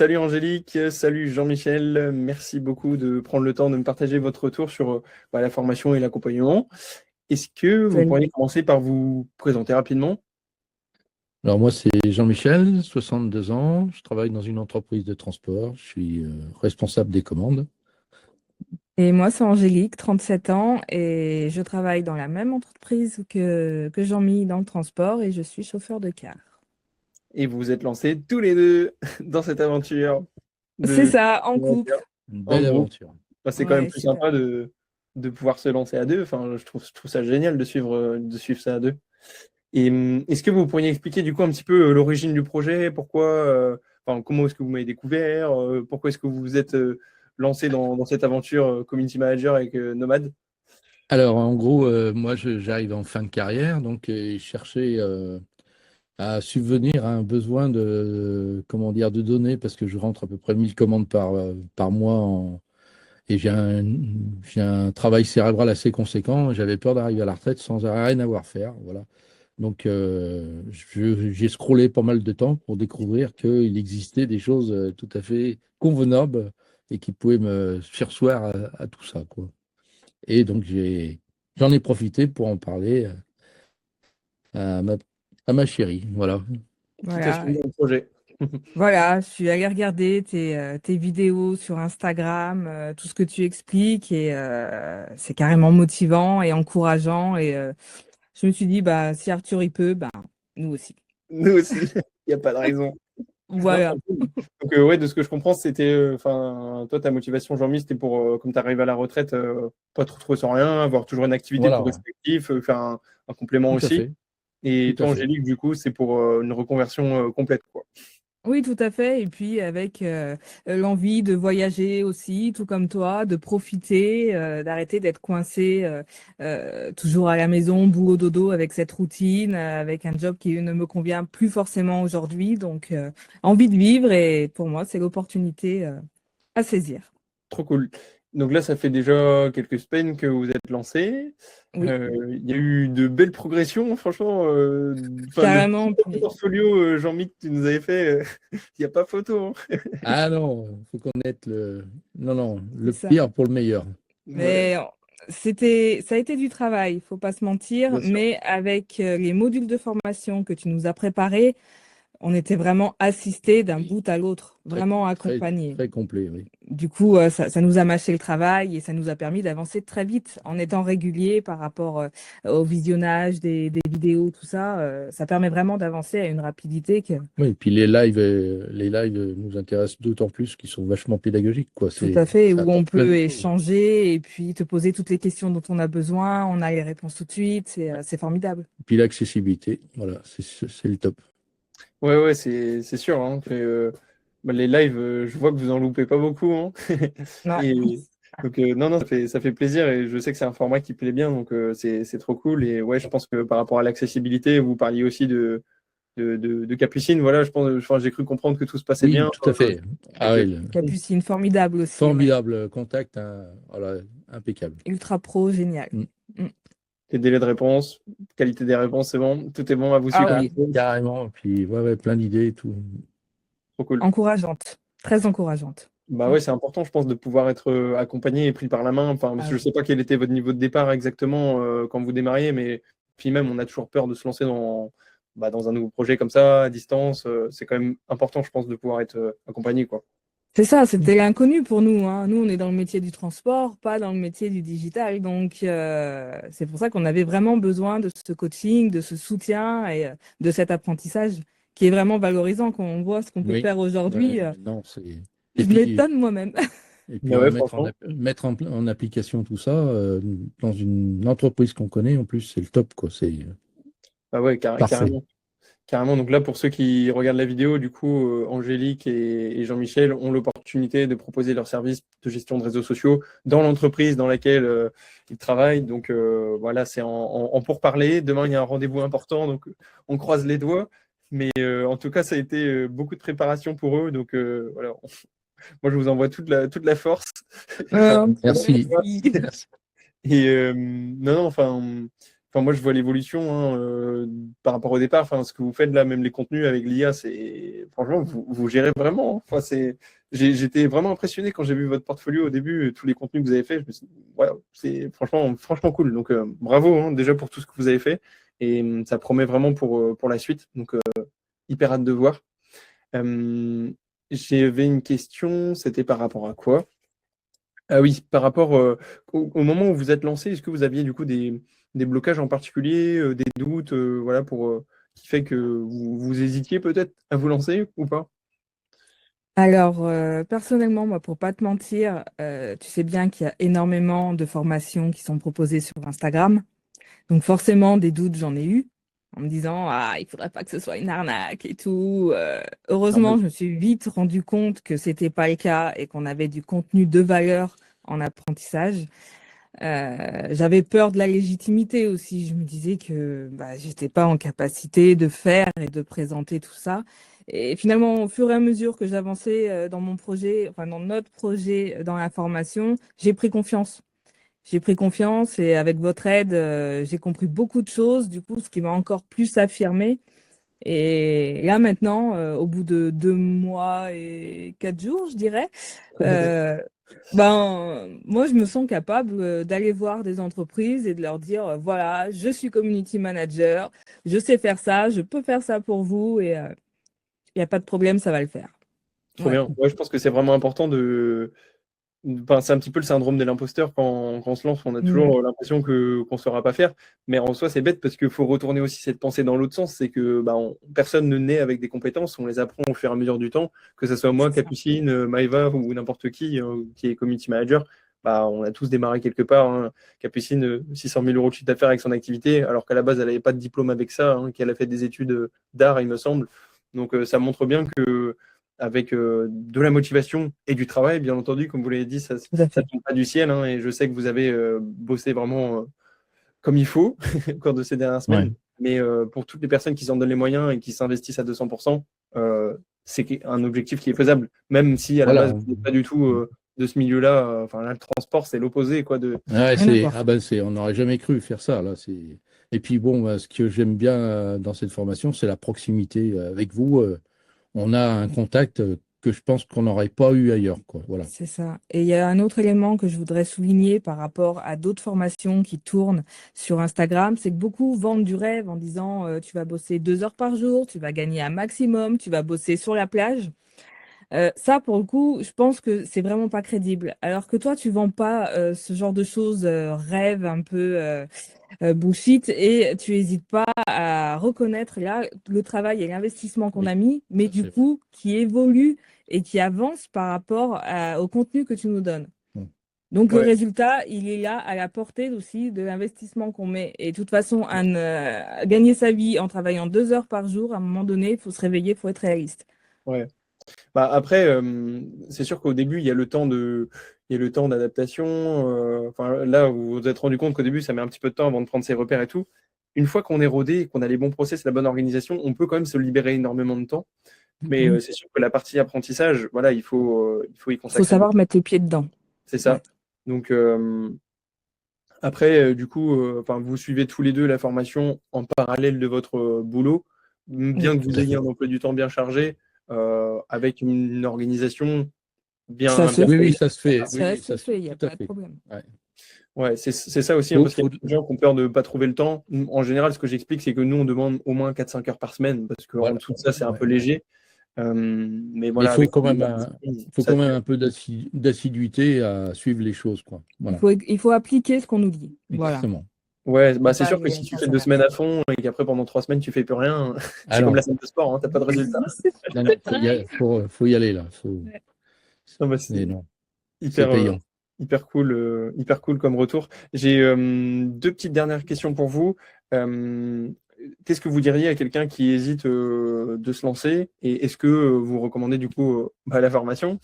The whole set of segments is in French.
Salut Angélique, salut Jean-Michel, merci beaucoup de prendre le temps de me partager votre retour sur la formation et l'accompagnement. Est-ce que vous Salut. pourriez commencer par vous présenter rapidement? Alors moi, c'est Jean-Michel, 62 ans. Je travaille dans une entreprise de transport. Je suis responsable des commandes. Et moi, c'est Angélique, 37 ans, et je travaille dans la même entreprise que Jean-Mi dans le transport et je suis chauffeur de car. Et vous vous êtes lancés tous les deux dans cette aventure C'est de ça, en couple. Une en belle groupe. aventure. Enfin, c'est quand même Ouais, plus super. sympa de pouvoir se lancer à deux. Enfin, je trouve ça génial de suivre ça à deux. Et est-ce que vous pourriez expliquer du coup un petit peu l'origine du projet, pourquoi, enfin, comment est-ce que vous m'avez découvert, pourquoi est-ce que vous vous êtes lancé dans cette aventure community manager avec Nomad? Alors, en gros, moi, j'arrive en fin de carrière, donc je cherchais à subvenir à un besoin de, comment dire, de données, parce que je rentre à peu près 1000 commandes par mois, et j'ai un travail cérébral assez conséquent. J'avais peur d'arriver à la retraite sans rien avoir à faire, voilà. Donc, j'ai scrollé pas mal de temps pour découvrir qu'il existait des choses tout à fait convenables et qui pouvaient me surseoir à tout ça, quoi. Et donc, j'en ai profité pour en parler à ma chérie. Voilà. Qui t'a Voilà. suivi dans le projet? Voilà, je suis allée regarder tes vidéos sur Instagram, tout ce que tu expliques, et c'est carrément motivant et encourageant. Et je me suis dit, bah, si Arthur y peut, bah, nous aussi. Nous aussi, il n'y a pas de raison. Non, Voilà, c'est cool. Donc, ouais, de ce que je comprends, c'était, enfin, toi, ta motivation, Jean-Mi, c'était pour, comme tu arrives à la retraite, pas te retrouver sans rien, avoir toujours une activité pour Voilà, rester actif, faire un complément tout à aussi. fait, Et tout à toi, fait. Angélique, du coup, c'est pour une reconversion complète, quoi. oui, tout à fait. Et puis avec l'envie de voyager aussi, tout comme toi, de profiter, d'arrêter d'être coincé toujours à la maison, boulot dodo, avec cette routine, avec un job qui ne me convient plus forcément aujourd'hui. Donc, envie de vivre, et pour moi, c'est l'opportunité à saisir. Trop cool. Donc là, ça fait déjà quelques semaines que vous êtes lancé. Oui, Il y a eu de belles progressions, franchement. Enfin, le petit carrément. Puis, portfolio, Jean-Mi, que tu nous avais fait, il n'y a pas photo, hein. Ah non, il faut connaître le... Non, non, c'est le ça. pire pour le meilleur. Ouais, Mais ça a été du travail, il faut pas se mentir. bien sûr. Mais avec les modules de formation que tu nous as préparés, on était vraiment assistés d'un bout à l'autre, Très, vraiment très, accompagnés. très complet, oui. Du coup, ça nous a mâché le travail et ça nous a permis d'avancer très vite en étant réguliers par rapport au visionnage des vidéos, tout ça. Ça permet vraiment d'avancer à une rapidité que Oui, et puis les lives nous intéressent d'autant plus qu'ils sont vachement pédagogiques, quoi. tout à fait, Ça où on apporte plein peut de choses. échanger et puis te poser toutes les questions dont on a besoin. On a les réponses tout de suite. C'est formidable. Et puis l'accessibilité, voilà, c'est le top. Ouais, ouais, c'est sûr, hein, que les lives, je vois que vous en loupez pas beaucoup, hein. Non. Et donc, non, non, ça fait plaisir et je sais que c'est un format qui plaît bien, donc c'est trop cool. Et ouais, je pense que par rapport à l'accessibilité, vous parliez aussi de Capucine. Voilà, je pense, enfin, j'ai cru comprendre que tout se passait Oui, bien tout à fait. Ah avec oui, Capucine. Capucine, formidable aussi. Ouais. formidable contact, hein, voilà, impeccable. Ultra pro, génial. Mm. Mm. Les délais de réponse, qualité des réponses, c'est bon, tout est bon à vous Ah suivre comme oui, il faut. Carrément, et puis ouais, ouais, plein d'idées et tout. Trop cool. encourageante. Très encourageante. Bah Mm. ouais, c'est important, je pense, de pouvoir être accompagné et pris par la main. Enfin, parce Ah que je oui. sais pas quel était votre niveau de départ exactement quand vous démarriez, mais puis même, on a toujours peur de se lancer dans un nouveau projet comme ça, à distance. C'est quand même important, je pense, de pouvoir être accompagné, quoi. C'est ça, c'était l'inconnu pour nous, hein. Nous, on est dans le métier du transport, pas dans le métier du digital. Donc, c'est pour ça qu'on avait vraiment besoin de ce coaching, de ce soutien et de cet apprentissage qui est vraiment valorisant quand on voit ce qu'on peut Oui, faire aujourd'hui. non, c'est. Et Je puis, m'étonne moi-même. Mais ouais, franchement, mettre en application tout ça dans une entreprise qu'on connaît, en plus, c'est le top, quoi. C'est bah ouais, parfait. carrément. Carrément, donc là, pour ceux qui regardent la vidéo, du coup, Angélique et Jean-Michel ont l'opportunité de proposer leurs services de gestion de réseaux sociaux dans l'entreprise dans laquelle ils travaillent. Donc voilà, c'est en pourparlers. Demain, il y a un rendez-vous important, donc on croise les doigts. Mais en tout cas, ça a été beaucoup de préparation pour eux. Donc voilà, moi, je vous envoie toute la force. Enfin, Euh, Merci. merci. Merci. et non, non, enfin. enfin, moi, je vois l'évolution hein, par rapport au départ. Enfin, ce que vous faites là, même les contenus avec l'IA, c'est franchement, vous gérez vraiment. Hein. Enfin, j'étais vraiment impressionné quand j'ai vu votre portfolio au début, tous les contenus que vous avez fait. Je me suis dit, ouais, c'est franchement cool. Donc, bravo hein, déjà pour tout ce que vous avez fait. Et ça promet vraiment pour la suite. Donc, hyper hâte de voir. J'avais une question, c'était par rapport à quoi? Ah oui, par rapport au moment où vous êtes lancé, est-ce que vous aviez du coup des blocages en particulier, des doutes, voilà, qui fait que vous hésitiez peut-être à vous lancer ou pas? Alors, personnellement, moi, pour pas te mentir, tu sais bien qu'il y a énormément de formations qui sont proposées sur Instagram. Donc forcément, des doutes, j'en ai eu, en me disant, ah, il faudrait pas que ce soit une arnaque et tout. Heureusement, je me suis vite rendu compte que c'était pas le cas et qu'on avait du contenu de valeur en apprentissage. J'avais peur de la légitimité aussi. Je me disais que bah, j'étais pas en capacité de faire et de présenter tout ça. Et finalement, au fur et à mesure que j'avançais dans mon projet, enfin dans notre projet dans la formation, j'ai pris confiance. J'ai pris confiance et avec votre aide, j'ai compris beaucoup de choses, du coup, ce qui m'a encore plus affirmé. Et là maintenant, au bout de 2 mois et 4 jours, je dirais, euh, moi, je me sens capable d'aller voir des entreprises et de leur dire, voilà, je suis community manager, je sais faire ça, je peux faire ça pour vous et il n'y a pas de problème, ça va le faire. Trop Ouais. bien. Ouais, je pense que c'est vraiment important enfin, c'est un petit peu le syndrome de l'imposteur quand on se lance, on a Mm. toujours l'impression qu'on ne saura pas faire. Mais en soi, c'est bête parce qu'il faut retourner aussi cette pensée dans l'autre sens. C'est que bah, personne ne naît avec des compétences, on les apprend au fur et à mesure du temps. Que ce soit moi, C'est ça. Capucine, Maëva ou n'importe qui est community manager, bah, on a tous démarré quelque part. Hein. Capucine, 600 000 euros de chiffre d'affaires avec son activité, alors qu'à la base, elle n'avait pas de diplôme avec ça, hein, qu'elle a fait des études d'art, il me semble. Donc ça montre bien que avec de la motivation et du travail, bien entendu, comme vous l'avez dit, ça Tout à ne fait. tombe pas du ciel. Hein, et je sais que vous avez bossé vraiment comme il faut au cours de ces dernières Ouais. semaines. Mais pour toutes les personnes qui s'en donnent les moyens et qui s'investissent à 200%, c'est un objectif qui est faisable. Même si à la base, Voilà. vous n'êtes pas du tout de ce milieu-là. Enfin, là, le transport, c'est l'opposé. Quoi, Ouais, Rien à voir. on n'aurait jamais cru faire ça là. Et puis bon, ce que j'aime bien dans cette formation, c'est la proximité avec vous. On a un contact que je pense qu'on n'aurait pas eu ailleurs, quoi. Voilà. C'est ça. Et il y a un autre élément que je voudrais souligner par rapport à d'autres formations qui tournent sur Instagram, c'est que beaucoup vendent du rêve en disant tu vas bosser 2 heures par jour, tu vas gagner un maximum, tu vas bosser sur la plage. Ça, pour le coup, je pense que c'est vraiment pas crédible. Alors que toi, tu vends pas ce genre de choses rêve un peu bullshit et tu hésites pas à reconnaître là le travail et l'investissement qu'on Oui, a mis, mais tout à du fait. coup qui évolue et qui avance par rapport au contenu que tu nous donnes. Mm. Donc le ouais, résultat, il est là à la portée aussi de l'investissement qu'on met. Et de toute façon, gagner sa vie en travaillant 2 heures par jour, à un moment donné, il faut se réveiller, il faut être réaliste. ouais. Bah, après, c'est sûr qu'au début, il y a le temps d'adaptation. Enfin, là, vous vous êtes rendu compte qu'au début, ça met un petit peu de temps avant de prendre ses repères et tout. Une fois qu'on est rodé, qu'on a les bons process, la bonne organisation, on peut quand même se libérer énormément de temps. Mais Mhm. c'est sûr que la partie apprentissage, voilà, il faut y Il faut consacrer savoir beaucoup. mettre les pieds dedans. C'est Ouais. ça. Donc après, du coup, enfin, vous suivez tous les deux la formation en parallèle de votre boulot, bien Oui, que Tout vous à ayez fait. un emploi du temps bien chargé, avec une organisation ça bien, se bien Oui, oui, fait. ça se fait. Oui, Ça oui, se ça se fait. fait, il n'y a Tout à pas de fait. problème. Ouais. Ouais, c'est ça aussi, hein, Faut, parce qu'il y a faut- beaucoup de gens qui ont peur de ne pas trouver le temps. En général, ce que j'explique, c'est que nous, on demande au moins 4-5 heures par semaine, parce qu'en voilà. dessous de ça, c'est un Ouais. peu léger. Mais Mais voilà, avec la il discipline, faut ça quand se même fait. un peu d'assiduité à suivre les choses, quoi. Voilà. Il faut appliquer ce qu'on nous dit. Voilà. Exactement. Ouais, Faut bah c'est pas sûr que aller si en tu fais sens 2 semaines inverse. à fond et qu'après pendant 3 semaines tu fais plus rien, Ah c'est comme non, la salle de sport, hein, t'as pas de résultat. non, non, faut y aller là. Ouais. Non, bah, Mais c'est non, c'est hyper, payant. hyper cool comme retour. J'ai deux petites dernières questions pour vous. Euh, Qu'est-ce que vous diriez à quelqu'un qui hésite de se lancer et est-ce que vous recommandez du coup bah, la formation?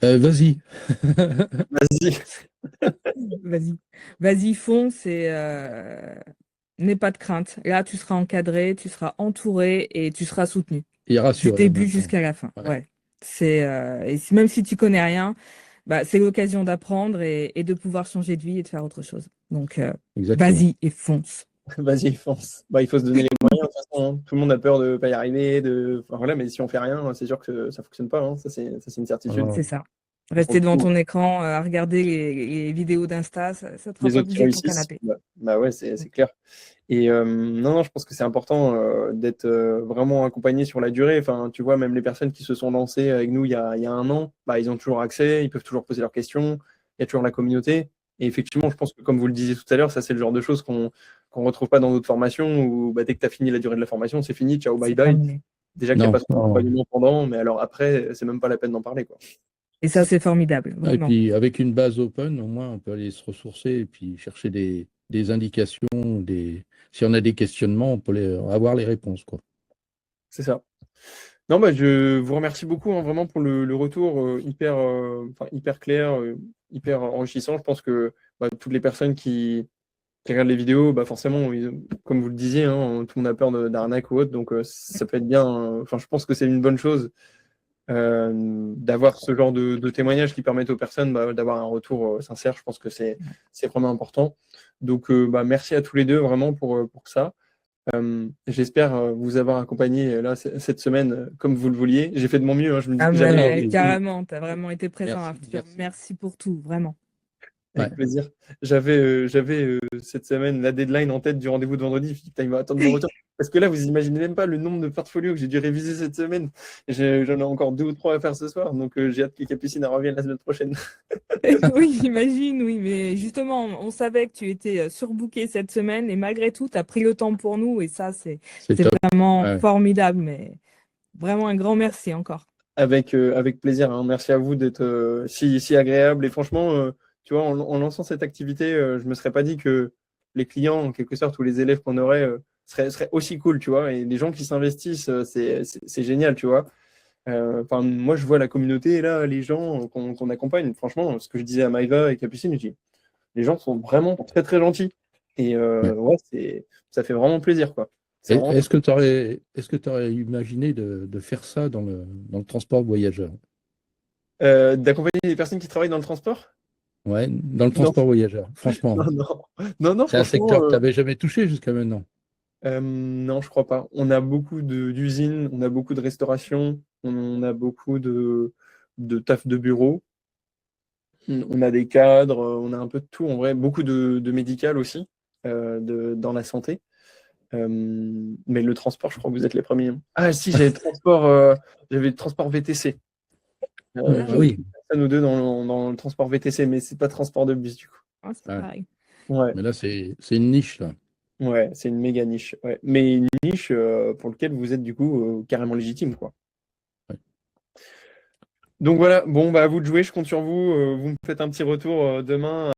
Vas-y. Vas-y. Vas-y. Vas-y, fonce et n'aie pas de crainte. Là, tu seras encadré, tu seras entouré et tu seras soutenu. Et Du rassuré en début même temps. jusqu'à la fin. Ouais. Ouais. Même si tu connais rien, c'est l'occasion d'apprendre et de pouvoir changer de vie et de faire autre chose. Donc, Exactement. vas-y et fonce. Vas-y, fonce. Il faut se donner les moyens, de toute façon, hein. Tout le monde a peur de ne pas y arriver, enfin, voilà, mais si on fait rien, c'est sûr que ça ne fonctionne pas, hein. Ça, c'est une certitude. Alors, C'est ça. Pour Rester le devant coup, ton écran, à regarder les vidéos d'Insta, ça ne te fera les pas autres qui bouger de ton réussissent, canapé. bah ouais, c'est clair. Et non, je pense que c'est important d'être vraiment accompagné sur la durée. Enfin, tu vois, même les personnes qui se sont lancées avec nous il y a un an, ils ont toujours accès, ils peuvent toujours poser leurs questions, il y a toujours la communauté. Et effectivement, je pense que comme vous le disiez tout à l'heure, ça c'est le genre de choses qu'on retrouve pas dans d'autres formations où dès que tu as fini la durée de la formation, c'est fini, ciao, bye C'est bye. terminé. Déjà qu'il n'y a non, pas son non. accompagnement pendant, mais alors après, c'est même pas la peine d'en parler, quoi. Et ça, c'est formidable, Et vraiment. puis, avec une base open, au moins, on peut aller se ressourcer et puis chercher des indications, si on a des questionnements, on peut avoir les réponses, quoi. C'est ça. Non, je vous remercie beaucoup, hein, vraiment pour le retour hyper clair, hyper enrichissant. Je pense que toutes les personnes qui regardent les vidéos, forcément, comme vous le disiez, hein, tout le monde a peur d'arnaque ou autre, donc ça peut être bien. Enfin, je pense que c'est une bonne chose d'avoir ce genre de témoignages qui permettent aux personnes d'avoir un retour sincère. Je pense que c'est vraiment important. Donc, merci à tous les deux vraiment pour ça. J'espère vous avoir accompagné là cette semaine comme vous le vouliez. J'ai fait de mon mieux, hein, je me dis Ah, jamais. Oui. carrément, tu as vraiment été présent, Merci, Arthur. merci. Merci pour tout, vraiment. Ouais. Avec plaisir. J'avais cette semaine la deadline en tête du rendez-vous de vendredi. Je me suis dit, putain, il va attendre mon retour. Parce que là, vous imaginez même pas le nombre de portfolios que j'ai dû réviser cette semaine. J'en ai encore 2 ou 3 à faire ce soir. Donc, j'ai hâte que Capucine revienne la semaine prochaine. Oui, j'imagine, oui, mais justement, on savait que tu étais surbooké cette semaine et malgré tout, tu as pris le temps pour nous et ça, c'est top. vraiment Ouais. formidable, mais vraiment un grand merci encore. Avec plaisir, hein. Merci à vous d'être si agréable. Et franchement, tu vois, en lançant cette activité, je me serais pas dit que les clients, en quelque sorte, ou les élèves qu'on aurait seraient aussi cool, tu vois. Et les gens qui s'investissent, c'est génial, tu vois. Moi, je vois la communauté, là, les gens qu'on accompagne. Franchement, ce que je disais à Maïva et Capucine, je dis, les gens sont vraiment très, très gentils. Et Ouais. ça fait vraiment plaisir, quoi. C'est vraiment Est-ce que tu aurais imaginé de faire ça dans le transport voyageur? d'accompagner les personnes qui travaillent dans le transport? Ouais, dans le Non, transport voyageur, franchement. non, non. Non, non, C'est un franchement, secteur que tu n'avais jamais touché jusqu'à maintenant. non, je crois pas. On a beaucoup d'usines, on a beaucoup de restauration, on a beaucoup de taf de bureau, on a des cadres, on a un peu de tout en vrai, beaucoup de médical aussi, dans la santé. Mais le transport, je crois que vous êtes les premiers, hein. Ah si, j'avais le transport VTC. Ah oui, Personne ou deux dans le transport VTC, mais c'est pas transport de bus du coup. Ah, c'est ouais. pareil. Ouais, Mais là, c'est une niche, là. ouais, c'est une méga niche. Ouais. Mais une niche pour laquelle vous êtes du coup carrément légitime, quoi. Ouais. Donc voilà, bon, à vous de jouer, je compte sur vous. Vous me faites un petit retour demain